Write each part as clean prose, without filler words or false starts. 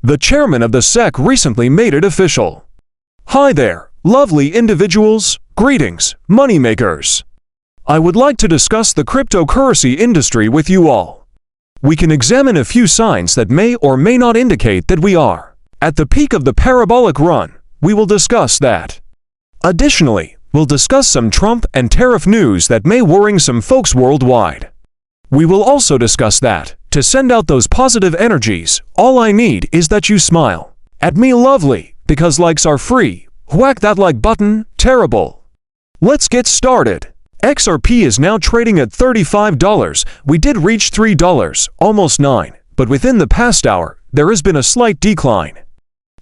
The chairman of the SEC recently made it official. Hi there, lovely individuals, greetings, moneymakers. I would like to discuss the cryptocurrency industry with you all. We can examine a few signs that may or may not indicate that we are at the peak of the parabolic run. We will discuss that. Additionally, we'll discuss some Trump and tariff news that may worry some folks worldwide. We will also discuss that. To send out those positive energies, all I need is that you smile at me lovely, because likes are free. Whack that like button, terrible. Let's get started. XRP is now trading at $35. We did reach $3, almost $9, but within the past hour, there has been a slight decline.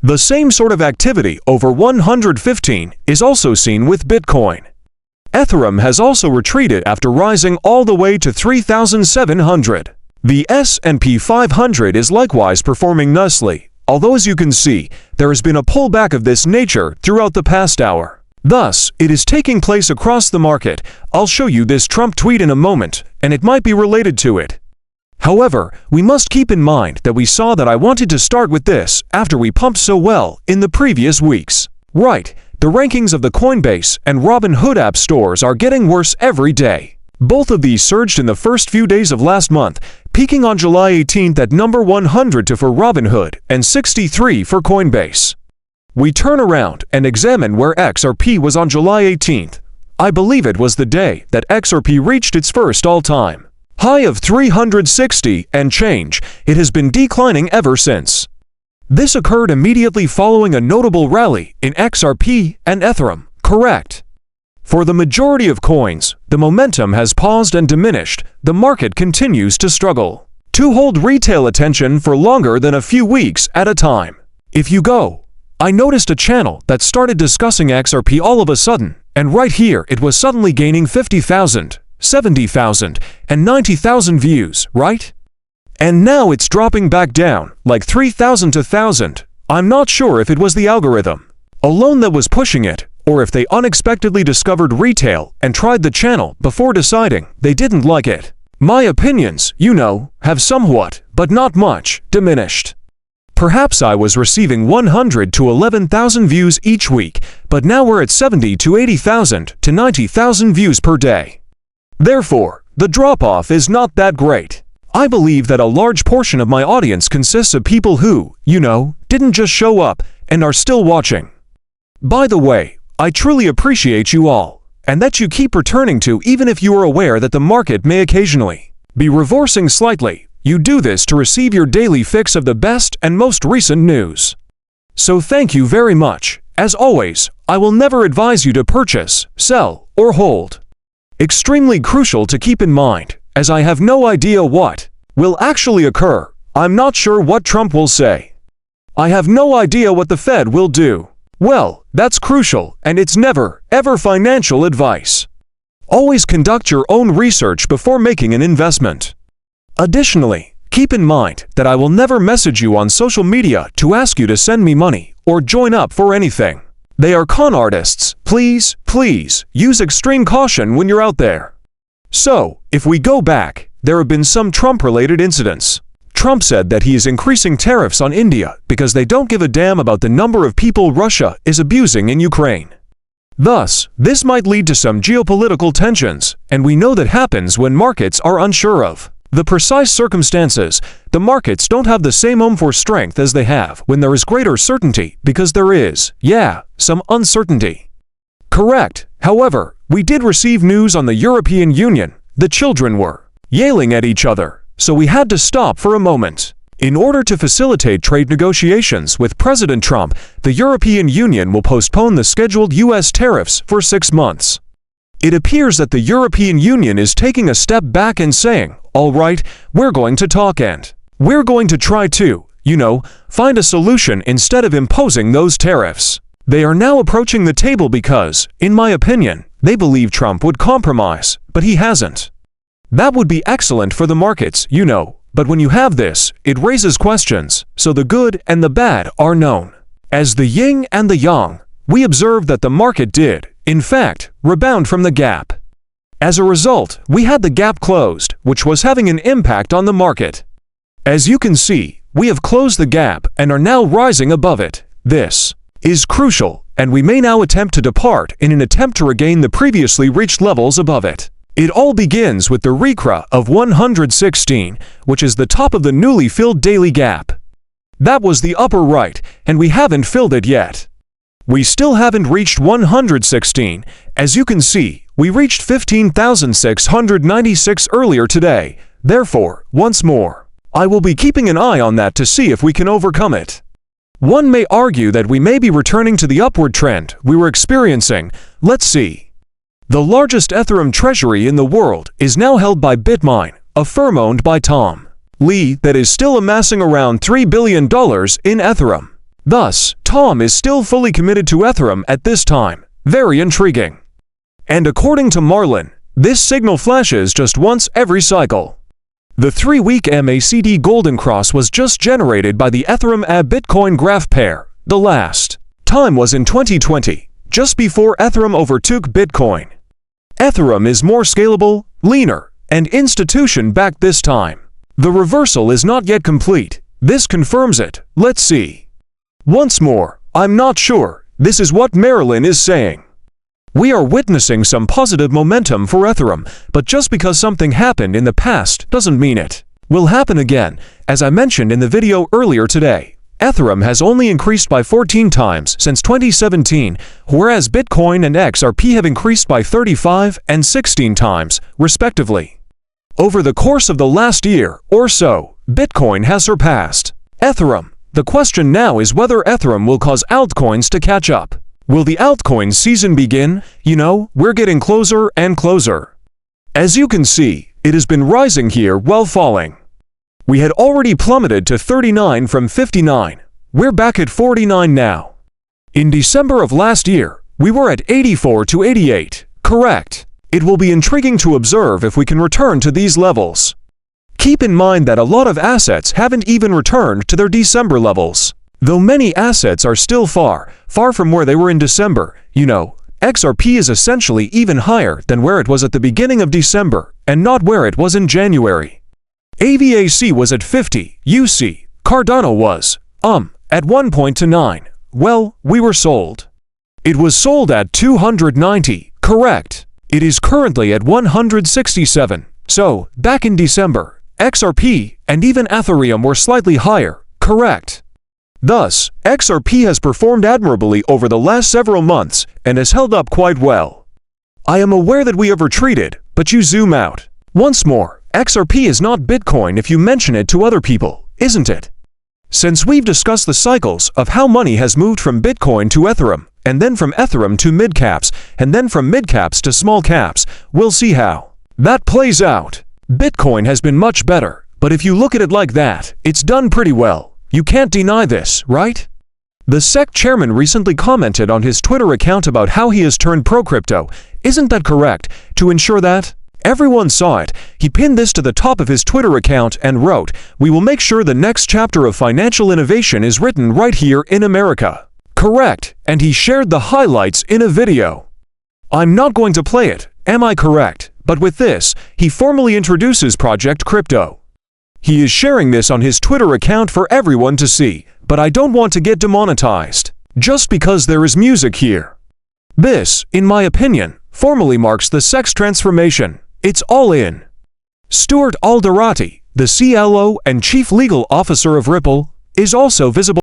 The same sort of activity over 115 is also seen with Bitcoin. Ethereum has also retreated after rising all the way to 3,700. The S&P 500 is likewise performing nicely, although as you can see, there has been a pullback of this nature throughout the past hour. Thus, it is taking place across the market. I'll show you this Trump tweet in a moment, and it might be related to it. However, we must keep in mind that we saw that I wanted to start with this after we pumped so well in the previous weeks. Right, the rankings of the Coinbase and Robinhood app stores are getting worse every day. Both of these surged in the first few days of last month, peaking on July 18th at number 100 for Robinhood and 63 for Coinbase. We turn around and examine where XRP was on July 18th. I believe it was the day that XRP reached its first all-time high of 360 and change. It has been declining ever since. This occurred immediately following a notable rally in XRP and Ethereum, correct? For the majority of coins, the momentum has paused and diminished. The market continues to struggle to hold retail attention for longer than a few weeks at a time. If you go, I noticed a channel that started discussing XRP all of a sudden, and right here it was suddenly gaining 50,000, 70,000, and 90,000 views, right? And now it's dropping back down, like 3,000 to 1,000. I'm not sure if it was the algorithm alone that was pushing it, or if they unexpectedly discovered retail and tried the channel before deciding they didn't like it. My opinions, you know, have somewhat, but not much, diminished. Perhaps I was receiving 100 to 11,000 views each week, but now we're at 70 to 80,000 to 90,000 views per day. Therefore, the drop-off is not that great. I believe that a large portion of my audience consists of people who, you know, didn't just show up and are still watching. By the way, I truly appreciate you all, and that you keep returning to even if you are aware that the market may occasionally be reversing slightly. You do this to receive your daily fix of the best and most recent news. So thank you very much. As always, I will never advise you to purchase, sell, or hold. Extremely crucial to keep in mind, as I have no idea what will actually occur. I'm not sure what Trump will say. I have no idea what the Fed will do. Well, that's crucial, and it's never, ever financial advice. Always conduct your own research before making an investment. Additionally, keep in mind that I will never message you on social media to ask you to send me money or join up for anything. They are con artists. Please, please, use extreme caution when you're out there. So, if we go back, there have been some Trump-related incidents. Trump said that he is increasing tariffs on India because they don't give a damn about the number of people Russia is abusing in Ukraine. Thus, this might lead to some geopolitical tensions, and we know that happens when markets are unsure of the precise circumstances. The markets don't have the same oomph or strength as they have when there is greater certainty, because there is, some uncertainty. Correct. However, we did receive news on the European Union. The children were yelling at each other. So we had to stop for a moment. In order to facilitate trade negotiations with President Trump, the European Union will postpone the scheduled U.S. tariffs for 6 months. It appears that the European Union is taking a step back and saying, all right, we're going to talk and we're going to try to, find a solution instead of imposing those tariffs. They are now approaching the table because, in my opinion, they believe Trump would compromise, but he hasn't. That would be excellent for the markets, but when you have this, it raises questions, so the good and the bad are known. As the yin and the yang, we observed that the market did, in fact, rebound from the gap. As a result, we had the gap closed, which was having an impact on the market. As you can see, we have closed the gap and are now rising above it. This is crucial, and we may now attempt to depart in an attempt to regain the previously reached levels above it. It all begins with the RECRA of 116, which is the top of the newly filled daily gap. That was the upper right, and we haven't filled it yet. We still haven't reached 116. As you can see, we reached 15,696 earlier today. Therefore, once more, I will be keeping an eye on that to see if we can overcome it. One may argue that we may be returning to the upward trend we were experiencing. Let's see. The largest Ethereum treasury in the world is now held by Bitmain, a firm owned by Tom Lee that is still amassing around $3 billion in Ethereum. Thus, Tom is still fully committed to Ethereum at this time. Very intriguing. And according to Marlin, this signal flashes just once every cycle. The 3-week MACD Golden Cross was just generated by the Ethereum Bitcoin graph pair. The last time was in 2020, just before Ethereum overtook Bitcoin. Ethereum is more scalable, leaner, and institution-backed this time. The reversal is not yet complete. This confirms it. Let's see. Once more, I'm not sure. This is what Marilyn is saying. We are witnessing some positive momentum for Ethereum, but just because something happened in the past doesn't mean it will happen again. As I mentioned in the video earlier today, Ethereum has only increased by 14 times since 2017, whereas Bitcoin and XRP have increased by 35 and 16 times, respectively. Over the course of the last year or so, Bitcoin has surpassed Ethereum. The question now is whether Ethereum will cause altcoins to catch up. Will the altcoin season begin? You know, we're getting closer and closer. As you can see, it has been rising here while falling. We had already plummeted to 39 from 59. We're back at 49 now. In December of last year, we were at 84 to 88. Correct. It will be intriguing to observe if we can return to these levels. Keep in mind that a lot of assets haven't even returned to their December levels. Though many assets are still far from where they were in December. You know, XRP is essentially even higher than where it was at the beginning of December, and not where it was in January. AVAC was at 50, UC, Cardano was, at 1.29. Well, we were sold. It was sold at 290, correct. It is currently at 167. So, back in December, XRP and even Ethereum were slightly higher, correct. Thus, XRP has performed admirably over the last several months and has held up quite well. I am aware that we have retreated, but you zoom out. Once more, XRP is not Bitcoin if you mention it to other people, isn't it? Since we've discussed the cycles of how money has moved from Bitcoin to Ethereum, and then from Ethereum to mid-caps, and then from mid-caps to small caps, we'll see how that plays out. Bitcoin has been much better, but if you look at it like that, it's done pretty well. You can't deny this, right? The SEC chairman recently commented on his Twitter account about how he has turned pro-crypto. Isn't that correct? To ensure that everyone saw it, he pinned this to the top of his Twitter account and wrote, "We will make sure the next chapter of financial innovation is written right here in America." Correct, and he shared the highlights in a video. I'm not going to play it, am I correct? But with this, he formally introduces Project Crypto. He is sharing this on his Twitter account for everyone to see, but I don't want to get demonetized just because there is music here. This, in my opinion, formally marks the SEC's transformation. It's all in. Stuart Alderati, the CLO and Chief Legal Officer of Ripple, is also visible.